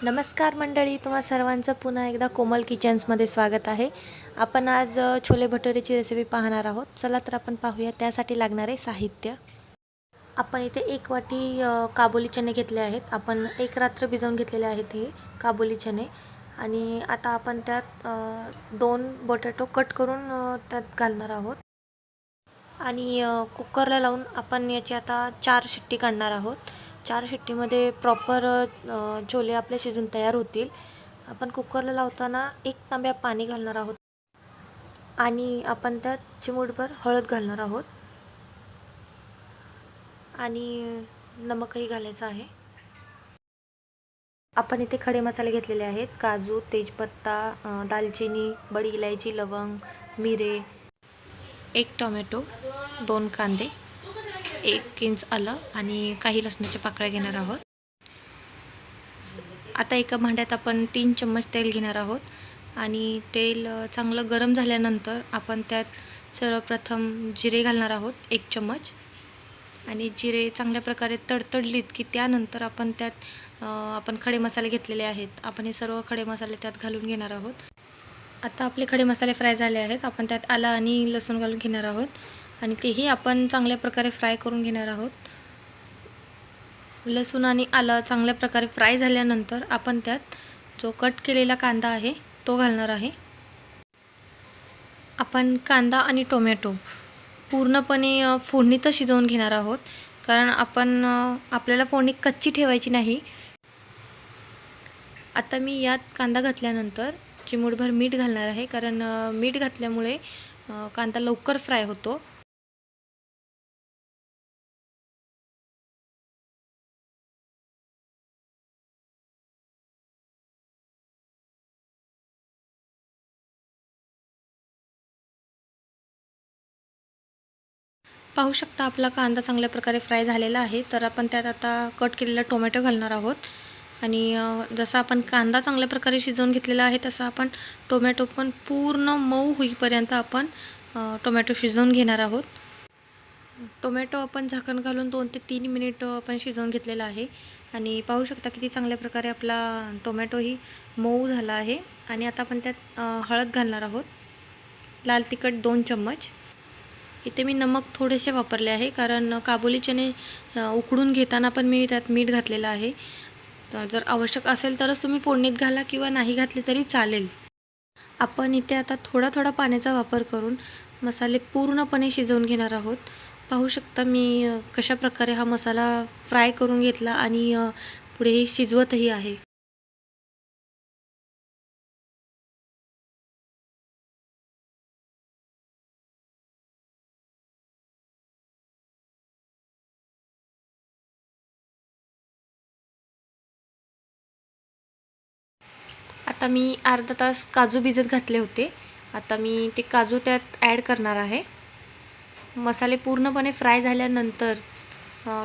नमस्कार मंडळी, तुम्हा सर्वांचं पुन्हा एकदा कोमल किचन्समध्ये स्वागत आहे. आपण आज छोले भटुरेची रेसिपी पाहणार आहोत. चला तर आपण पाहूया त्यासाठी लागणारे साहित्य. आपण इथे 1 वाटी काबुली चणे घेतले आहेत. आपण 1 रात्र भिजवून घेतलेले आहेत हे काबुली चणे. आणि आता आपण त्यात 2 बटाटो कट करून त्यात घालणार आहोत. आणि कुकरला लावून आपण याची आता 4 शिट्टी काढणार आहोत. 4 शिट्टीमध्ये प्रॉपर छोले आपले शिजून तयार होतील. आपण कुकरला लावताना 1 तांब्या पाणी घालणार आहोत आणि आपण त्यात चिमूटभर हळद घालणार आहोत आणि नमकही घालायचं आहे. आपण इथे खडे मसाले घेतलेले आहेत. काजू, तेजपत्ता, दालचिनी, बडी इलायची, लवंग, मिरे, 1 टोमॅटो, 2 कांदे, 1 इंच आलं आणि काही लसणाच्या पाकळ्या घेणार आहोत. आता एका भांड्यात आपण 3 चम्मच तेल घेणार आहोत आणि तेल चांगलं गरम झाल्यानंतर आपण त्यात सर्वप्रथम जिरे घालणार आहोत 1 चम्मच. आणि जिरे चांगल्या प्रकारे तडतडलीत की त्यानंतर आपण त्यात आपण खडे मसाले घेतलेले आहेत. आपण हे सर्व खडे मसाले त्यात घालून घेणार आहोत. आता आपले खडे मसाले फ्राय झाले आहेत. आपण त्यात आलं आणि लसूण घालून घेणार आहोत आणि तेही आपण चांगल्या प्रकारे फ्राय करून घेणार आहोत. लसूण आणि आलं चांगल्या प्रकारे फ्राय झाल्यानंतर आपण त्यात जो कट केलेला कांदा आहे तो घालणार आहे. आपण कांदा आणि टोमॅटो पूर्णपणे फोडणीतच शिजवून घेणार आहोत, कारण आपण आपल्याला फोडणी कच्ची ठेवायची नाही. आता मी यात कांदा घातल्यानंतर चिमूटभर मीठ घालणार आहे, कारण मीठ घातल्यामुळे कांदा लवकर फ्राय होतो. पाहू शकता आपला कांदा चांगल्या प्रकारे फ्राय झालेला आहे. तर आपण त्यात आता कट केलेला टोमॅटो घालणार आहोत आणि जसा आपण कांदा चांगल्या प्रकारे शिजवून घेतलेला आहे तसा आपण टोमॅटो पण पूर्ण मऊ होईपर्यंत आपण टोमॅटो शिजवून घेणार आहोत. टोमॅटो आपण झाकण घालून 2 ते 3 मिनिट आपण शिजवून घेतलेला आहे आणि पाहू शकता किती चांगल्या प्रकारे आपला टोमॅटोही मऊ झाला आहे. आणि आता आपण त्यात हळद घालणार आहोत. लाल तिखट 2 चम्मच. इथे मी नमक थोडेसे वापरले आहे, कारण काबुली चणे उकडून घेताना पण मी त्यात मीठ घातलेलं आहे. तर जर आवश्यक असेल तरच तुम्ही फोडणीत घाला किंवा नाही घातले तरी चालेल. आपण इथे आता थोडा थोडा पाण्याचा वापर करून मसाले पूर्णपणे शिजवून घेणार आहोत. पाहू शकता मी कशा प्रकारे हा मसाला फ्राय करून घेतला आणि पुढे शिजवतही आहे. आता मी अर्धा तास काजू भिजत घातले होते. आता मी ते काजू त्यात ॲड करणार आहे. मसाले पूर्णपणे फ्राय झाल्यानंतर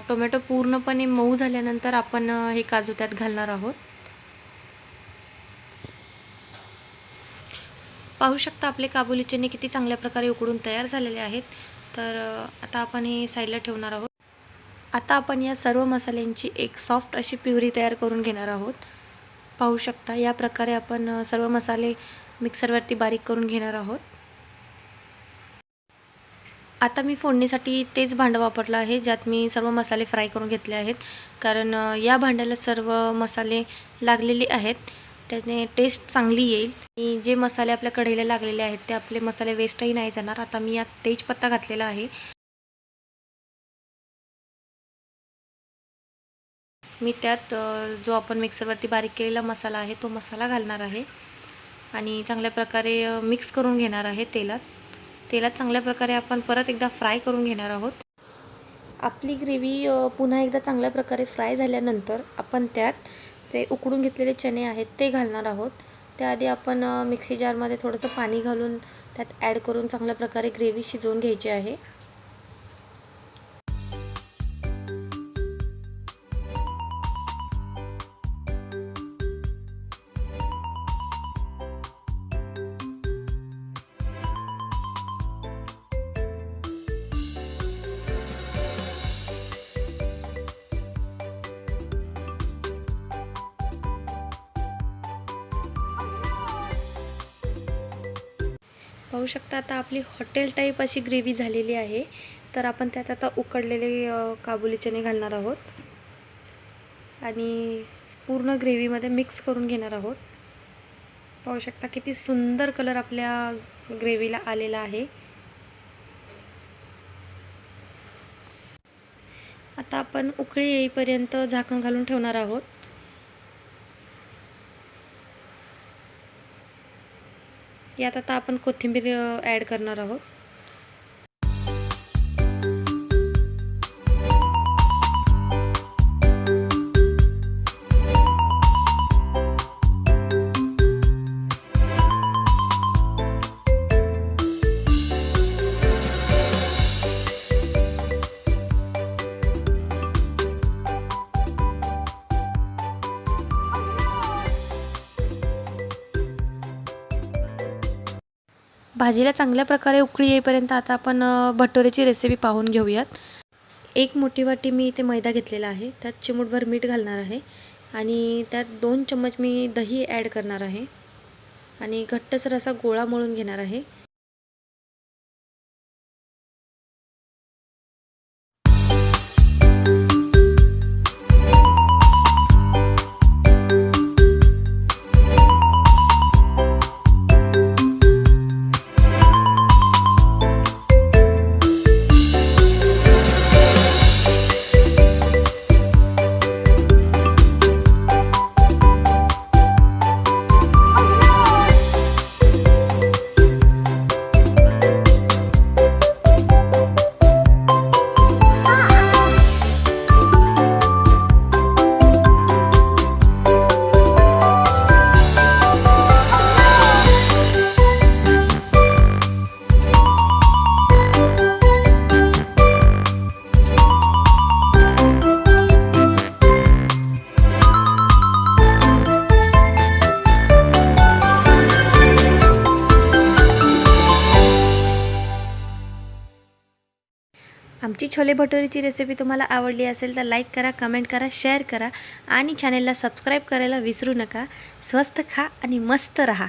टोमॅटो पूर्णपणे मऊ झाल्यानंतर आपण हे काजू त्यात घालणार आहोत. पाहू शकता आपले काबुली चणे किती चांगल्या प्रकारे उकडून तयार झालेले आहेत. तर आता आपण हे साईडला ठेवणार आहोत. आता आपण या सर्व मसाल्यांची एक सॉफ्ट अशी प्युरी तयार करून घेणार आहोत. पाहू शकता या प्रकारे आपण सर्व मसाले मिक्सरवरती बारीक करून घेणार आहोत. आता मी फोडणीसाठी तेच भांडं वापरलं आहे ज्यात मी सर्व मसाले फ्राय करून घेतले आहेत, कारण या भांड्याला सर्व मसाले लागलेले आहेत. त्याने टेस्ट चांगली येईल आणि जे मसाले आपल्या कढईला लागलेले आहेत ते आपले मसाले वेस्टही नाही जाणार. आता मी यात तेजपत्ता घातलेला आहे. मी त्यात जो आपण मिक्सरवरती बारीक केलेला मसाला आहे तो मसाला घालणार आहे आणि चांगल्या प्रकारे मिक्स करून घेणार आहे. तेलात चांगल्या प्रकारे आपण परत एकदा फ्राय करून घेणार आहोत. आपली ग्रेव्ही पुन्हा एकदा चांगल्या प्रकारे फ्राय झाल्यानंतर आपण त्यात जे उकडून घेतलेले चणे आहेत ते घालणार आहोत. त्याआधी आपण मिक्सी जारमध्ये थोडंसं पाणी घालून त्यात ॲड करून चांगल्या प्रकारे ग्रेव्ही शिजवून घ्यायची आहे. पाहू शकता आता आपली हॉटेल टाईप अशी ग्रेव्ही झालेली आहे। तर आपण त्यात आता उकडलेले काबुली चणे घालणार आहोत आणि पूर्ण ग्रेव्हीमध्ये मिक्स करून घेणार आहोत। पाहू शकता किती सुंदर कलर आपल्या ग्रेव्हीला आलेला आहे। आता आपण उकळी येईपर्यंत झाकण घालून ठेवणार आहोत। यात आता आपण कोथिंबीर ॲड करणार आहोत। भाजीला चांगल्या प्रकारे उकळी येईपर्यंत आता आपण भटुरेची रेसिपी पाहून घेऊयात। एक मोठी वाटी मी इथे मैदा घेतलेला आहे, त्यात चिमूटभर मीठ घालणार आहे आणि त्यात 2 चम्मच मी दही ॲड करणार आहे आणि घट्टसर असा गोळा मळून घेणार आहे। आमची छोले भटुरेची रेसिपी तुम्हाला आवडली असेल तर लाईक करा, कमेंट करा, शेअर करा आणि चॅनलला सबस्क्राईब करायला विसरू नका। स्वस्त खा आणि मस्त रहा।